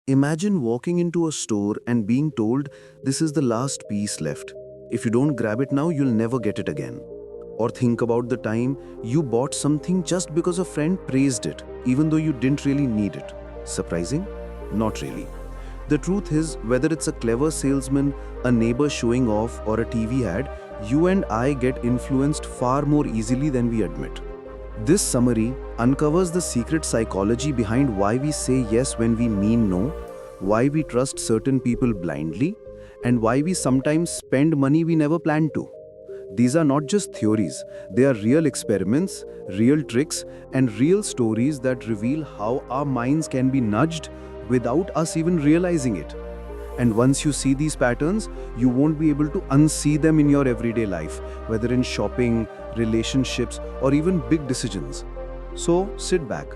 Imagine walking into a store and being told this is the last piece left. If you don't grab it now, you'll never get it again. Or think about the time you bought something just because a friend praised it, even though you didn't really need it. Surprising? Not really. The truth is, whether it's a clever salesman, a neighbor showing off, or a TV ad, you and I get influenced far more easily than we admit. This summary uncovers the secret psychology behind why we say yes when we mean no, why we trust certain people blindly, and why we sometimes spend money we never planned to. These are not just theories, they are real experiments, real tricks, and real stories that reveal how our minds can be nudged without us even realizing it. And once you see these patterns, you won't be able to unsee them in your everyday life, whether in shopping, relationships, or even big decisions. So sit back,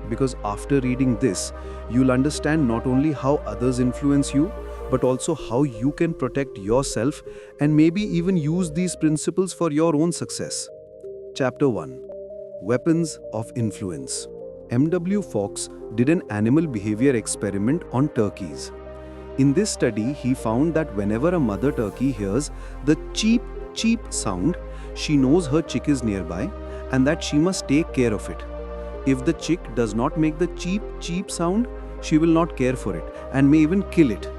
because after reading this, you'll understand not only how others influence you, but also how you can protect yourself and maybe even use these principles for your own success. Chapter 1. Weapons of Influence. M.W. Fox did an animal behavior experiment on turkeys. In this study, he found that whenever a mother turkey hears the cheep, cheep sound, she knows her chick is nearby and that she must take care of it. If the chick does not make the cheep, cheep sound, she will not care for it and may even kill it.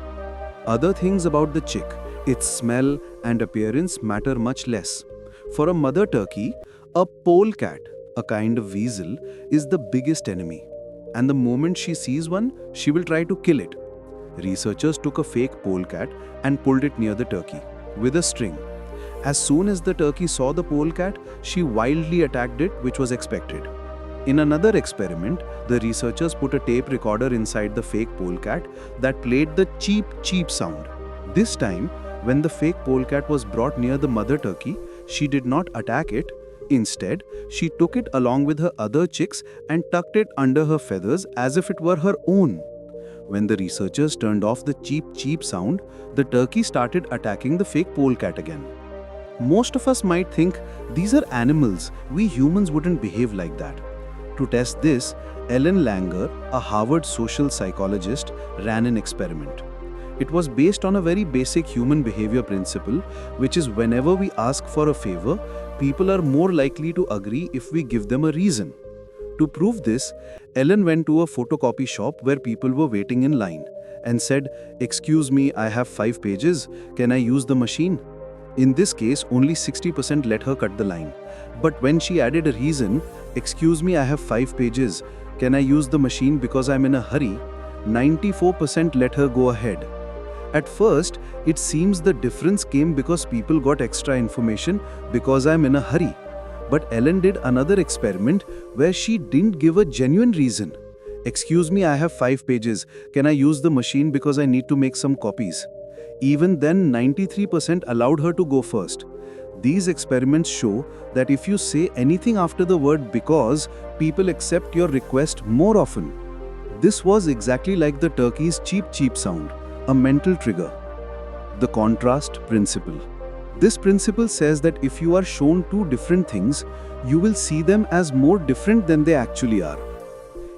Other things about the chick, its smell and appearance matter much less. For a mother turkey, a polecat, a kind of weasel, is the biggest enemy. And the moment she sees one, she will try to kill it. Researchers took a fake polecat and pulled it near the turkey with a string. As soon as the turkey saw the polecat, she wildly attacked it, which was expected. In another experiment, the researchers put a tape recorder inside the fake polecat that played the cheep, cheep sound. This time, when the fake polecat was brought near the mother turkey, she did not attack it. Instead, she took it along with her other chicks and tucked it under her feathers as if it were her own. When the researchers turned off the cheep, cheep sound, the turkey started attacking the fake polecat again. Most of us might think these are animals, we humans wouldn't behave like that. To test this, Ellen Langer, a Harvard social psychologist, ran an experiment. It was based on a very basic human behavior principle, which is whenever we ask for a favor, people are more likely to agree if we give them a reason. To prove this, Ellen went to a photocopy shop where people were waiting in line and said, "Excuse me, I have 5 pages. Can I use the machine?" In this case, only 60% let her cut the line. But when she added a reason, "Excuse me, I have 5 pages. Can I use the machine because I'm in a hurry?" 94% let her go ahead. At first, it seems the difference came because people got extra information because I'm in a hurry. But Ellen did another experiment where she didn't give a genuine reason. "Excuse me, I have 5 pages. Can I use the machine because I need to make some copies?" Even then, 93% allowed her to go first. These experiments show that if you say anything after the word because, people accept your request more often. This was exactly like the turkey's cheep, cheep sound, a mental trigger. The contrast principle. This principle says that if you are shown two different things, you will see them as more different than they actually are.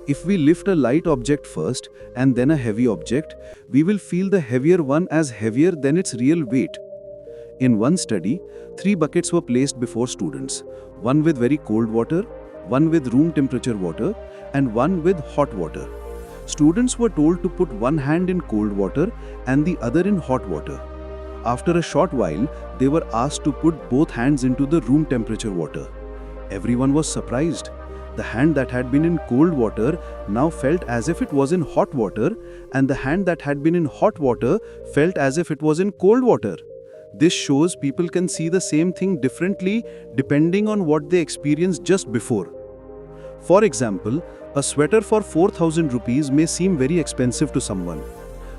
If we lift a light object first and then a heavy object, we will feel the heavier one as heavier than its real weight. In one study, 3 buckets were placed before students, one with very cold water, one with room temperature water, and one with hot water. Students were told to put one hand in cold water and the other in hot water. After a short while, they were asked to put both hands into the room temperature water. Everyone was surprised. The hand that had been in cold water now felt as if it was in hot water, and the hand that had been in hot water felt as if it was in cold water. This shows people can see the same thing differently depending on what they experienced just before. For example, a sweater for 4,000 rupees may seem very expensive to someone.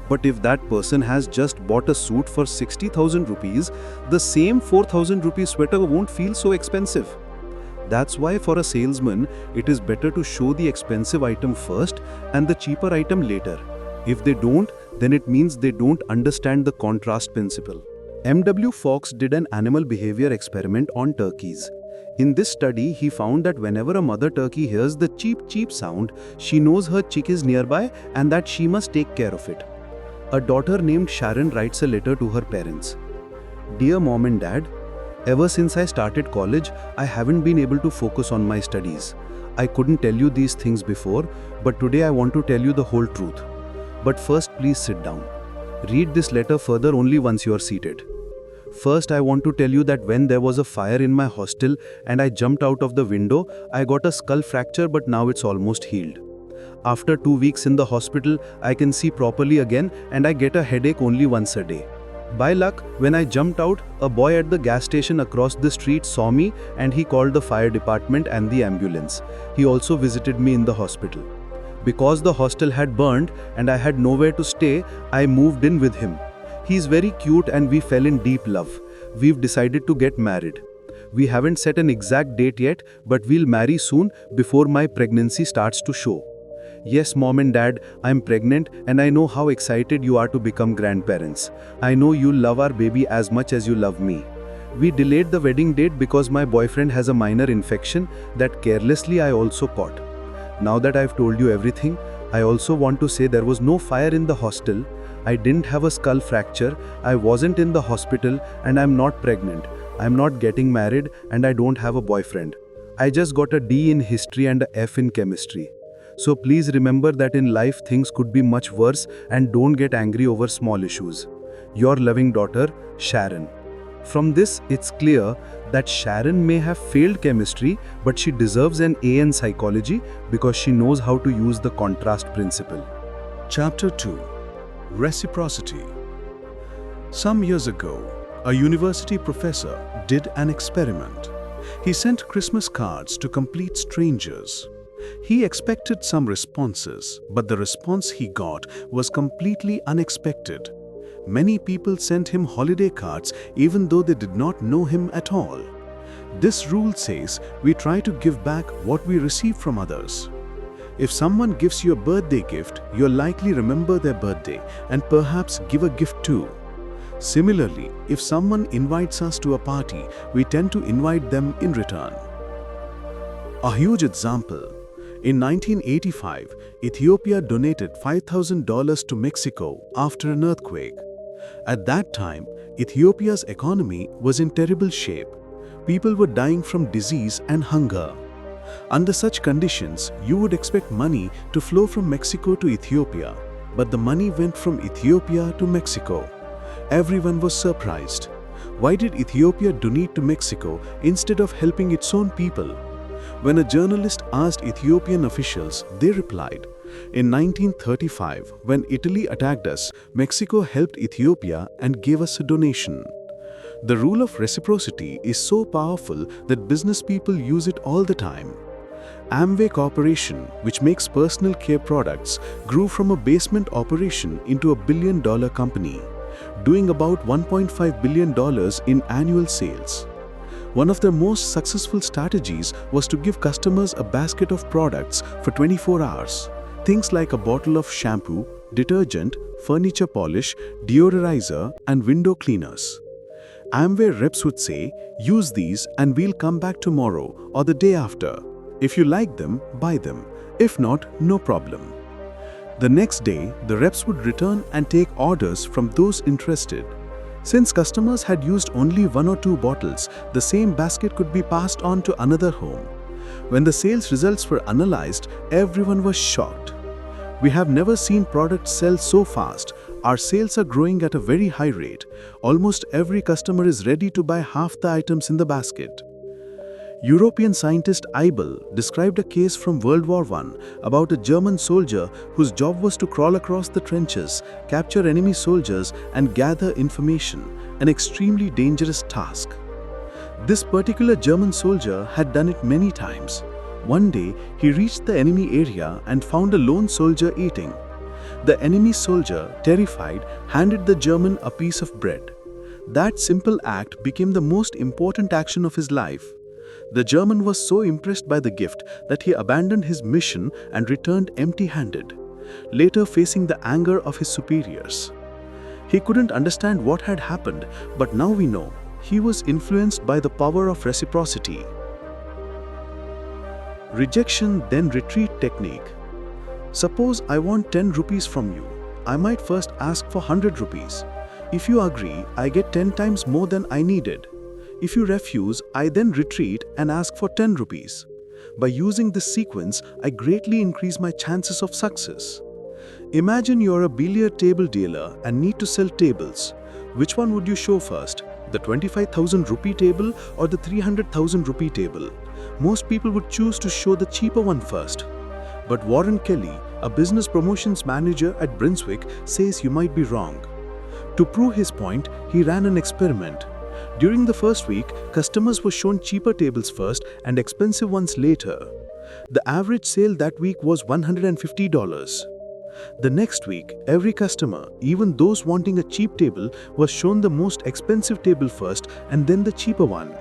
But if that person has just bought a suit for 60,000 rupees, the same 4,000 rupee sweater won't feel so expensive. That's why for a salesman, it is better to show the expensive item first and the cheaper item later. If they don't, then it means they don't understand the contrast principle. M.W. Fox did an animal behavior experiment on turkeys. In this study, he found that whenever a mother turkey hears the cheep cheep sound, she knows her chick is nearby and that she must take care of it. A daughter named Sharon writes a letter to her parents. Dear Mom and Dad, ever since I started college, I haven't been able to focus on my studies. I couldn't tell you these things before, but today I want to tell you the whole truth. But first, please sit down. Read this letter further only once you are seated. First, I want to tell you that when there was a fire in my hostel and I jumped out of the window, I got a skull fracture, but now it's almost healed. After 2 weeks in the hospital, I can see properly again and I get a headache only once a day. By luck, when I jumped out, a boy at the gas station across the street saw me and he called the fire department and the ambulance. He also visited me in the hospital. Because the hostel had burned and I had nowhere to stay, I moved in with him. He's very cute and we fell in deep love. We've decided to get married. We haven't set an exact date yet, but we'll marry soon before my pregnancy starts to show. Yes, Mom and Dad, I'm pregnant and I know how excited you are to become grandparents. I know you'll love our baby as much as you love me. We delayed the wedding date because my boyfriend has a minor infection that carelessly I also caught. Now that I've told you everything, I also want to say there was no fire in the hostel. I didn't have a skull fracture, I wasn't in the hospital, and I'm not pregnant. I'm not getting married and I don't have a boyfriend. I just got a D in history and a F in chemistry. So please remember that in life things could be much worse and don't get angry over small issues. Your loving daughter, Sharon. From this, it's clear that Sharon may have failed chemistry, but she deserves an A in psychology because she knows how to use the contrast principle. Chapter 2. Reciprocity. Some years ago, a university professor did an experiment. He sent Christmas cards to complete strangers. He expected some responses, but the response he got was completely unexpected. Many people sent him holiday cards even though they did not know him at all. This rule says we try to give back what we receive from others. If someone gives you a birthday gift, you'll likely remember their birthday and perhaps give a gift too. Similarly, if someone invites us to a party, we tend to invite them in return. A huge example. In 1985, Ethiopia donated $5,000 to Mexico after an earthquake. At that time, Ethiopia's economy was in terrible shape. People were dying from disease and hunger. Under such conditions, you would expect money to flow from Mexico to Ethiopia, but the money went from Ethiopia to Mexico. Everyone was surprised. Why did Ethiopia donate to Mexico instead of helping its own people? When a journalist asked Ethiopian officials, they replied, in 1935, when Italy attacked us, Mexico helped Ethiopia and gave us a donation. The rule of reciprocity is so powerful that business people use it all the time. Amway Corporation, which makes personal care products, grew from a basement operation into a billion-dollar company, doing about $1.5 billion in annual sales. One of their most successful strategies was to give customers a basket of products for 24 hours. Things like a bottle of shampoo, detergent, furniture polish, deodorizer, and window cleaners. Amway reps would say, use these and we'll come back tomorrow or the day after. If you like them, buy them. If not, no problem. The next day, the reps would return and take orders from those interested. Since customers had used only 1 or 2 bottles, the same basket could be passed on to another home. When the sales results were analyzed, everyone was shocked. We have never seen products sell so fast. Our sales are growing at a very high rate. Almost every customer is ready to buy half the items in the basket. European scientist Eibel described a case from World War I about a German soldier whose job was to crawl across the trenches, capture enemy soldiers, and gather information, an extremely dangerous task. This particular German soldier had done it many times. One day, he reached the enemy area and found a lone soldier eating. The enemy soldier, terrified, handed the German a piece of bread. That simple act became the most important action of his life. The German was so impressed by the gift that he abandoned his mission and returned empty-handed, later facing the anger of his superiors. He couldn't understand what had happened, but now we know he was influenced by the power of reciprocity. Rejection then retreat technique. Suppose I want 10 rupees from you. I might first ask for 100 rupees. If you agree, I get 10 times more than I needed. If you refuse, I then retreat and ask for 10 rupees. By using this sequence, I greatly increase my chances of success. Imagine you're a billiard table dealer and need to sell tables. Which one would you show first? The 25,000 rupee table or the 300,000 rupee table? Most people would choose to show the cheaper one first. But Warren Kelly, a business promotions manager at Brunswick, says you might be wrong. To prove his point, he ran an experiment. During the first week, customers were shown cheaper tables first and expensive ones later. The average sale that week was $150. The next week, every customer, even those wanting a cheap table, was shown the most expensive table first and then the cheaper one.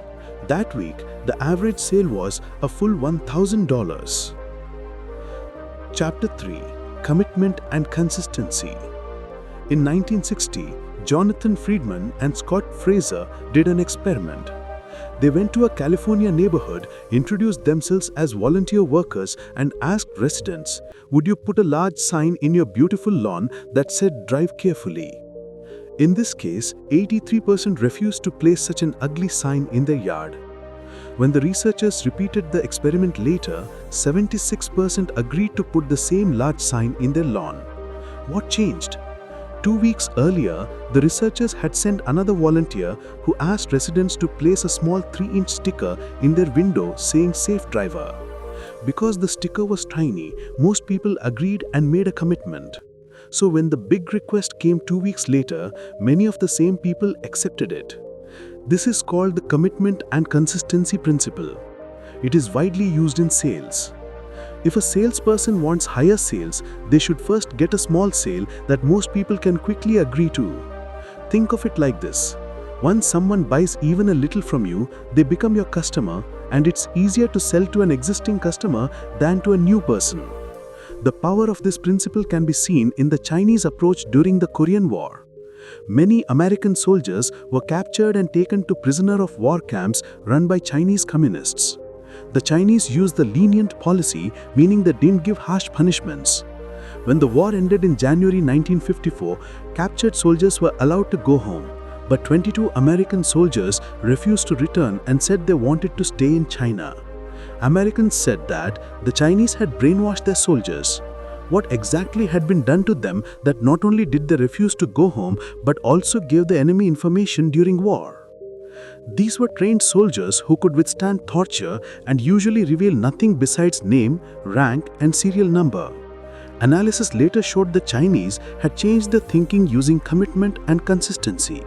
That week, the average sale was a full $1,000. Chapter 3. Commitment and Consistency. In 1960, Jonathan Friedman and Scott Fraser did an experiment. They went to a California neighborhood, introduced themselves as volunteer workers, and asked residents, "Would you put a large sign in your beautiful lawn that said 'Drive carefully'?" In this case, 83% refused to place such an ugly sign in their yard. When the researchers repeated the experiment later, 76% agreed to put the same large sign in their lawn. What changed? 2 weeks earlier, the researchers had sent another volunteer who asked residents to place a small 3-inch sticker in their window saying "Safe Driver." Because the sticker was tiny, most people agreed and made a commitment. So when the big request came 2 weeks later, many of the same people accepted it. This is called the commitment and consistency principle. It is widely used in sales. If a salesperson wants higher sales, they should first get a small sale that most people can quickly agree to. Think of it like this. Once someone buys even a little from you, they become your customer, and it's easier to sell to an existing customer than to a new person. The power of this principle can be seen in the Chinese approach during the Korean War. Many American soldiers were captured and taken to prisoner of war camps run by Chinese communists. The Chinese used the lenient policy, meaning they didn't give harsh punishments. When the war ended in January 1954, captured soldiers were allowed to go home, but 22 American soldiers refused to return and said they wanted to stay in China. Americans said that the Chinese had brainwashed their soldiers. What exactly had been done to them that not only did they refuse to go home, but also gave the enemy information during war? These were trained soldiers who could withstand torture and usually reveal nothing besides name, rank, and serial number. Analysis later showed the Chinese had changed their thinking using commitment and consistency.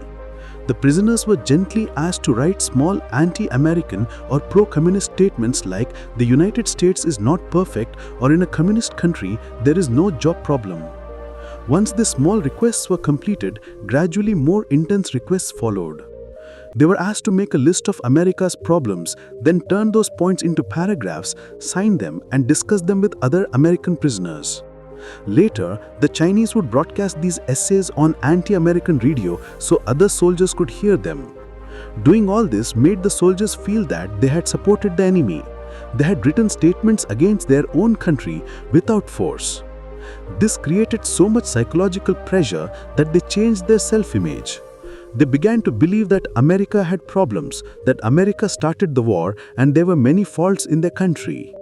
The prisoners were gently asked to write small anti-American or pro-communist statements like "The United States is not perfect" or "In a communist country, there is no job problem." Once these small requests were completed, gradually more intense requests followed. They were asked to make a list of America's problems, then turn those points into paragraphs, sign them, and discuss them with other American prisoners. Later, the Chinese would broadcast these essays on anti-American radio so other soldiers could hear them. Doing all this made the soldiers feel that they had supported the enemy. They had written statements against their own country without force. This created so much psychological pressure that they changed their self-image. They began to believe that America had problems, that America started the war, and there were many faults in their country.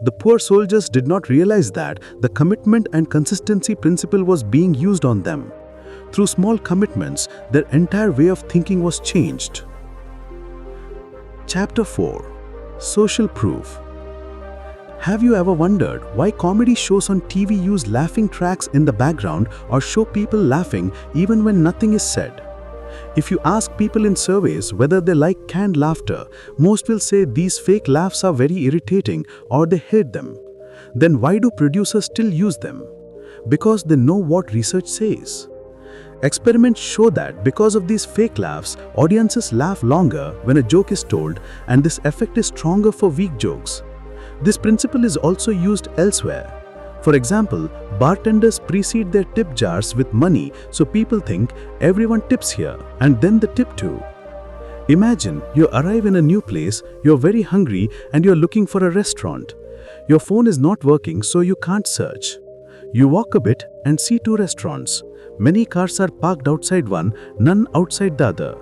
The poor soldiers did not realize that the commitment and consistency principle was being used on them. Through small commitments, their entire way of thinking was changed. Chapter 4. Social Proof. Have you ever wondered why comedy shows on TV use laughing tracks in the background or show people laughing even when nothing is said? If you ask people in surveys whether they like canned laughter, most will say these fake laughs are very irritating or they hate them. Then why do producers still use them? Because they know what research says. Experiments show that because of these fake laughs, audiences laugh longer when a joke is told, and this effect is stronger for weak jokes. This principle is also used elsewhere. For example, bartenders precede their tip jars with money so people think everyone tips here and then they tip too. Imagine you arrive in a new place, you're very hungry and you're looking for a restaurant. Your phone is not working, so you can't search. You walk a bit and see two restaurants. Many cars are parked outside one, none outside the other.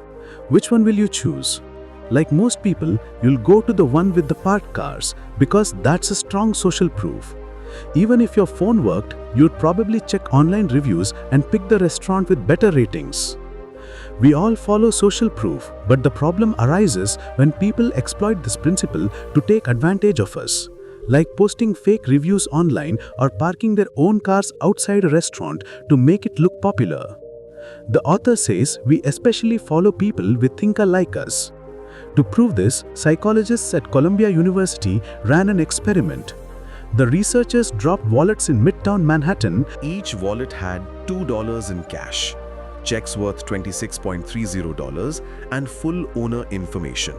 Which one will you choose? Like most people, you'll go to the one with the parked cars because that's a strong social proof. Even if your phone worked, you'd probably check online reviews and pick the restaurant with better ratings. We all follow social proof, but the problem arises when people exploit this principle to take advantage of us, like posting fake reviews online or parking their own cars outside a restaurant to make it look popular. The author says we especially follow people we think are like us. To prove this, psychologists at Columbia University ran an experiment. The researchers dropped wallets in Midtown Manhattan. Each wallet had $2 in cash, checks worth $26.30, and full owner information.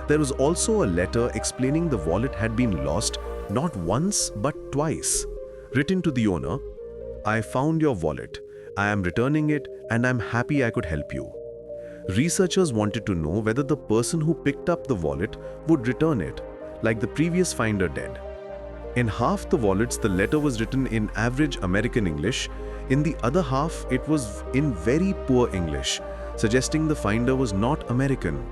There was also a letter explaining the wallet had been lost not once but twice. Written to the owner, "I found your wallet. I am returning it and I'm happy I could help you." Researchers wanted to know whether the person who picked up the wallet would return it, like the previous finder did. In half the wallets, the letter was written in average American English. In the other half, it was in very poor English, suggesting the finder was not American.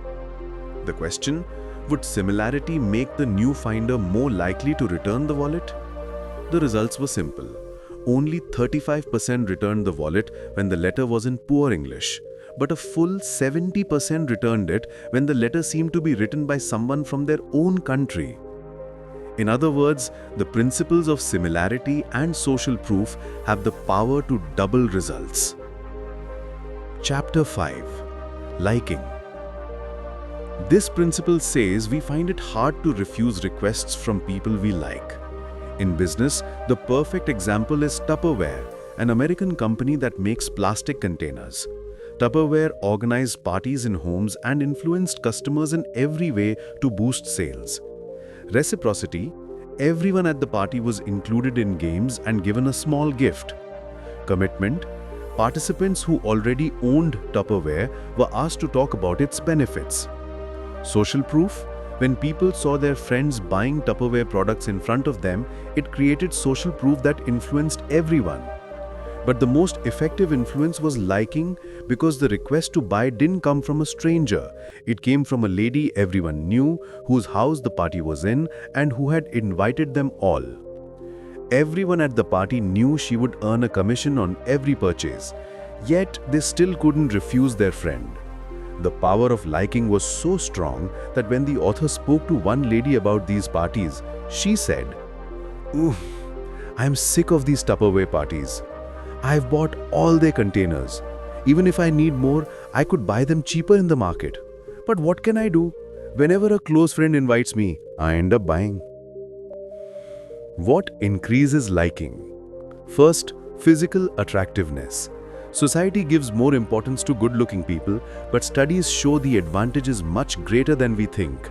The question, would similarity make the new finder more likely to return the wallet? The results were simple. Only 35% returned the wallet when the letter was in poor English, but a full 70% returned it when the letter seemed to be written by someone from their own country. In other words, the principles of similarity and social proof have the power to double results. Chapter 5. Liking. This principle says we find it hard to refuse requests from people we like. In business, the perfect example is Tupperware, an American company that makes plastic containers. Tupperware organized parties in homes and influenced customers in every way to boost sales. Reciprocity, everyone at the party was included in games and given a small gift. Commitment, participants who already owned Tupperware were asked to talk about its benefits. Social proof, when people saw their friends buying Tupperware products in front of them, it created social proof that influenced everyone. But the most effective influence was liking, because the request to buy didn't come from a stranger. It came from a lady everyone knew, whose house the party was in, and who had invited them all. Everyone at the party knew she would earn a commission on every purchase, yet they still couldn't refuse their friend. The power of liking was so strong that when the author spoke to one lady about these parties, she said, "Ooh, I'm sick of these Tupperware parties. I've bought all their containers. Even if I need more, I could buy them cheaper in the market. But what can I do? Whenever a close friend invites me, I end up buying." What increases liking? First, physical attractiveness. Society gives more importance to good-looking people, but studies show the advantage is much greater than we think.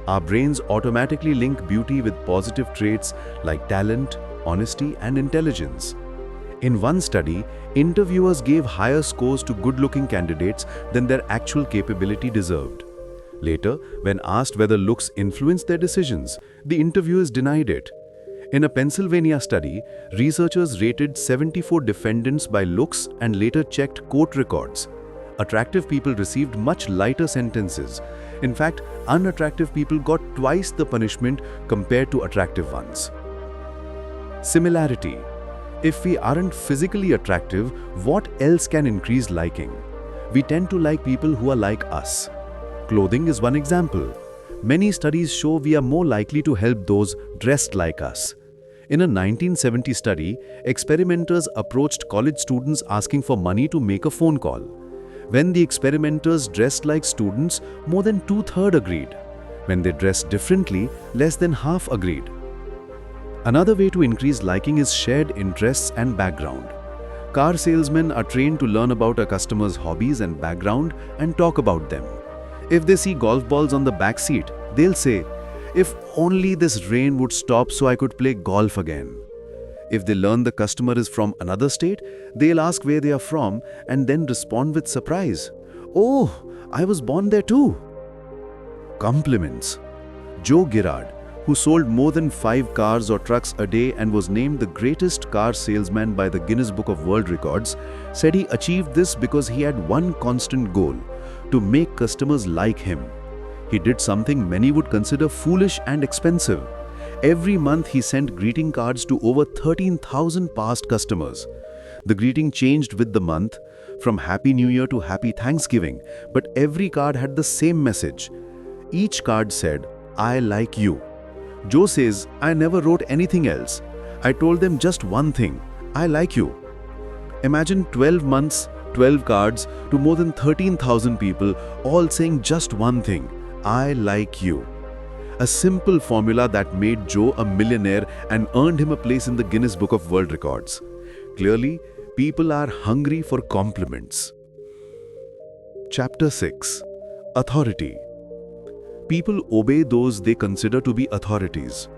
Our brains automatically link beauty with positive traits like talent, honesty, and intelligence. In one study, interviewers gave higher scores to good-looking candidates than their actual capability deserved. Later, when asked whether looks influenced their decisions, the interviewers denied it. In a Pennsylvania study, researchers rated 74 defendants by looks and later checked court records. Attractive people received much lighter sentences. In fact, unattractive people got twice the punishment compared to attractive ones. Similarity. If we aren't physically attractive, what else can increase liking? We tend to like people who are like us. Clothing is one example. Many studies show we are more likely to help those dressed like us. In a 1970 study, experimenters approached college students asking for money to make a phone call. When the experimenters dressed like students, more than two-thirds agreed. When they dressed differently, less than half agreed. Another way to increase liking is shared interests and background. Car salesmen are trained to learn about a customer's hobbies and background and talk about them. If they see golf balls on the back seat, they'll say, "If only this rain would stop so I could play golf again." If they learn the customer is from another state, they'll ask where they are from and then respond with surprise. "Oh, I was born there too." Compliments. Joe Girard, who sold more than 5 cars or trucks a day and was named the greatest car salesman by the Guinness Book of World Records, said he achieved this because he had one constant goal: to make customers like him. He did something many would consider foolish and expensive. Every month he sent greeting cards to over 13,000 past customers. The greeting changed with the month, from Happy New Year to Happy Thanksgiving, but every card had the same message. Each card said, "I like you." Joe says, "I never wrote anything else. I told them just one thing: I like you." Imagine 12 months, 12 cards to more than 13,000 people, all saying just one thing: I like you. A simple formula that made Joe a millionaire and earned him a place in the Guinness Book of World Records. Clearly, people are hungry for compliments. Chapter 6. Authority. People obey those they consider to be authorities.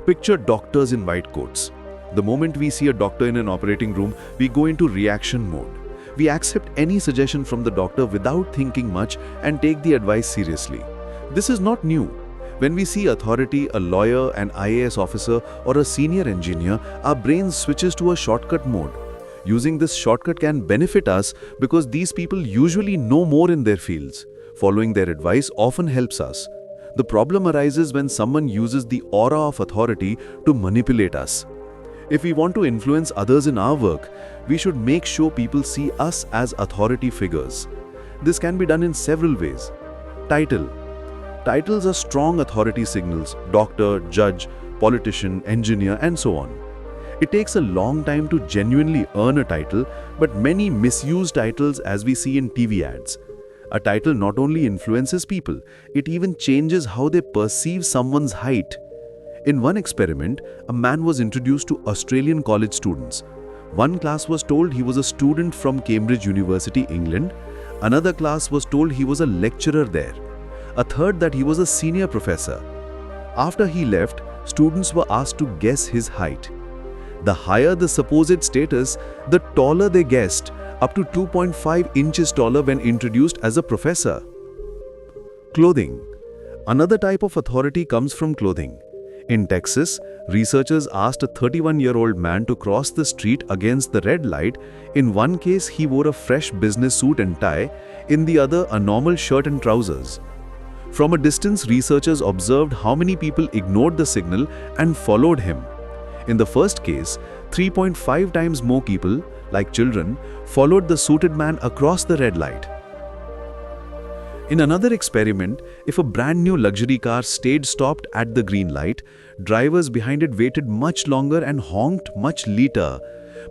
Picture doctors in white coats. The moment we see a doctor in an operating room, we go into reaction mode. We accept any suggestion from the doctor without thinking much and take the advice seriously. This is not new. When we see authority, a lawyer, an IAS officer, or a senior engineer, our brain switches to a shortcut mode. Using this shortcut can benefit us because these people usually know more in their fields. Following their advice often helps us. The problem arises when someone uses the aura of authority to manipulate us. If we want to influence others in our work, we should make sure people see us as authority figures. This can be done in several ways. Title. Titles are strong authority signals: doctor, judge, politician, engineer, and so on. It takes a long time to genuinely earn a title, but many misuse titles, as we see in TV ads. A title not only influences people, it even changes how they perceive someone's height. In one experiment, a man was introduced to Australian college students. One class was told he was a student from Cambridge University, England. Another class was told he was a lecturer there. A third that he was a senior professor. After he left, students were asked to guess his height. The higher the supposed status, the taller they guessed, up to 2.5 inches taller when introduced as a professor. Clothing. Another type of authority comes from clothing. In Texas, researchers asked a 31-year-old man to cross the street against the red light. In one case, he wore a fresh business suit and tie, in the other, a normal shirt and trousers. From a distance, researchers observed how many people ignored the signal and followed him. In the first case, 3.5 times more people, like children, followed the suited man across the red light. In another experiment, if a brand new luxury car stayed stopped at the green light, drivers behind it waited much longer and honked much later.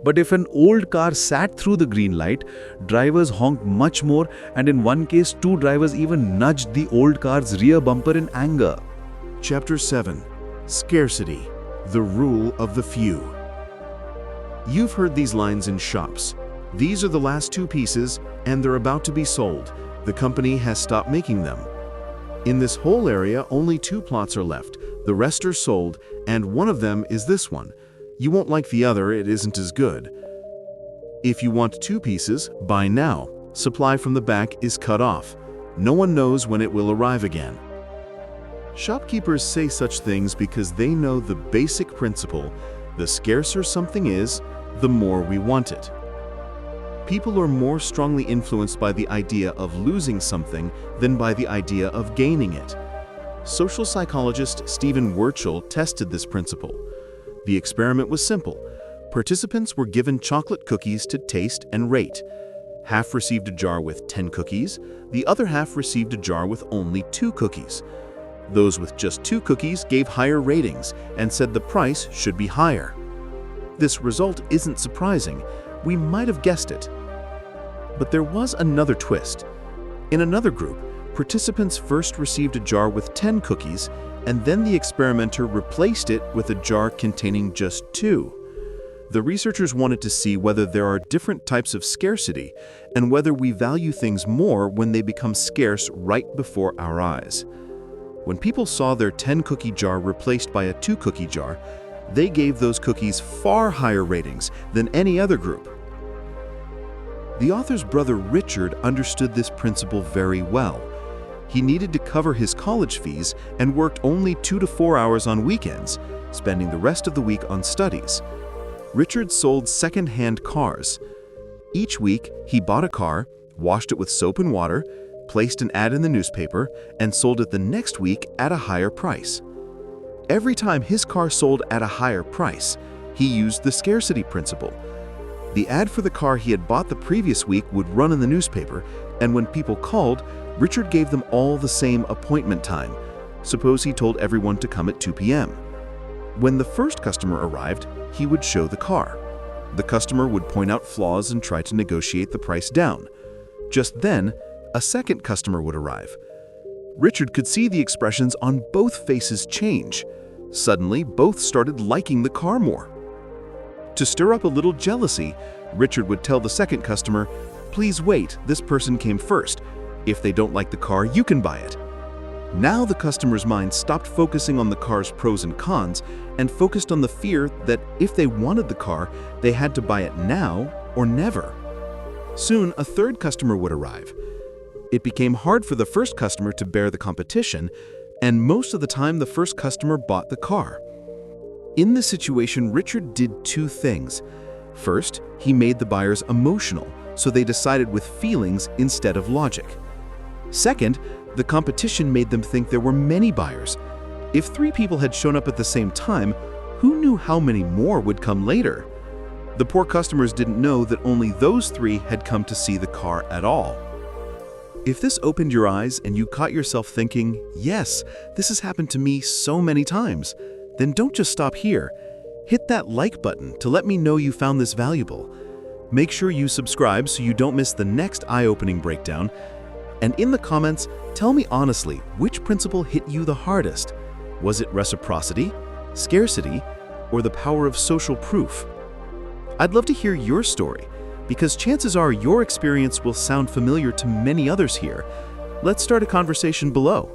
But if an old car sat through the green light, drivers honked much more, and in one case, 2 drivers even nudged the old car's rear bumper in anger. Chapter 7. Scarcity. The rule of the few. You've heard these lines in shops. These are the last 2 pieces, and they're about to be sold. The company has stopped making them. In this whole area, only 2 plots are left. The rest are sold, and one of them is this one. You won't like the other, it isn't as good. If you want 2 pieces, buy now. Supply from the back is cut off. No one knows when it will arrive again. Shopkeepers say such things because they know the basic principle: the scarcer something is, the more we want it. People are more strongly influenced by the idea of losing something than by the idea of gaining it. Social psychologist Stephen Wurtzel tested this principle. The experiment was simple. Participants were given chocolate cookies to taste and rate. Half received a jar with 10 cookies, the other half received a jar with only 2 cookies. Those with just 2 cookies gave higher ratings and said the price should be higher. This result isn't surprising. We might have guessed it. But there was another twist. In another group, participants first received a jar with 10 cookies, and then the experimenter replaced it with a jar containing just 2. The researchers wanted to see whether there are different types of scarcity and whether we value things more when they become scarce right before our eyes. When people saw their 10-cookie jar replaced by a 2-cookie jar, they gave those cookies far higher ratings than any other group. The author's brother Richard understood this principle very well. He needed to cover his college fees and worked only 2 to 4 hours on weekends, spending the rest of the week on studies. Richard sold second-hand cars. Each week, he bought a car, washed it with soap and water, placed an ad in the newspaper, and sold it the next week at a higher price. Every time his car sold at a higher price, he used the scarcity principle. The ad for the car he had bought the previous week would run in the newspaper, and when people called, Richard gave them all the same appointment time. Suppose he told everyone to come at 2 p.m. When the first customer arrived, he would show the car. The customer would point out flaws and try to negotiate the price down. Just then, a second customer would arrive. Richard could see the expressions on both faces change. Suddenly, both started liking the car more. To stir up a little jealousy, Richard would tell the second customer, "Please wait, this person came first. If they don't like the car, you can buy it." Now the customer's mind stopped focusing on the car's pros and cons and focused on the fear that if they wanted the car, they had to buy it now or never. Soon, a third customer would arrive. It became hard for the first customer to bear the competition, and most of the time the first customer bought the car. In this situation, Richard did two things. First, he made the buyers emotional, so they decided with feelings instead of logic. Second, the competition made them think there were many buyers. If 3 people had shown up at the same time, who knew how many more would come later? The poor customers didn't know that only those 3 had come to see the car at all. If this opened your eyes and you caught yourself thinking, "Yes, this has happened to me so many times," then don't just stop here. Hit that like button to let me know you found this valuable. Make sure you subscribe so you don't miss the next eye-opening breakdown. And in the comments, tell me honestly, which principle hit you the hardest? Was it reciprocity, scarcity, or the power of social proof? I'd love to hear your story, because chances are your experience will sound familiar to many others here. Let's start a conversation below.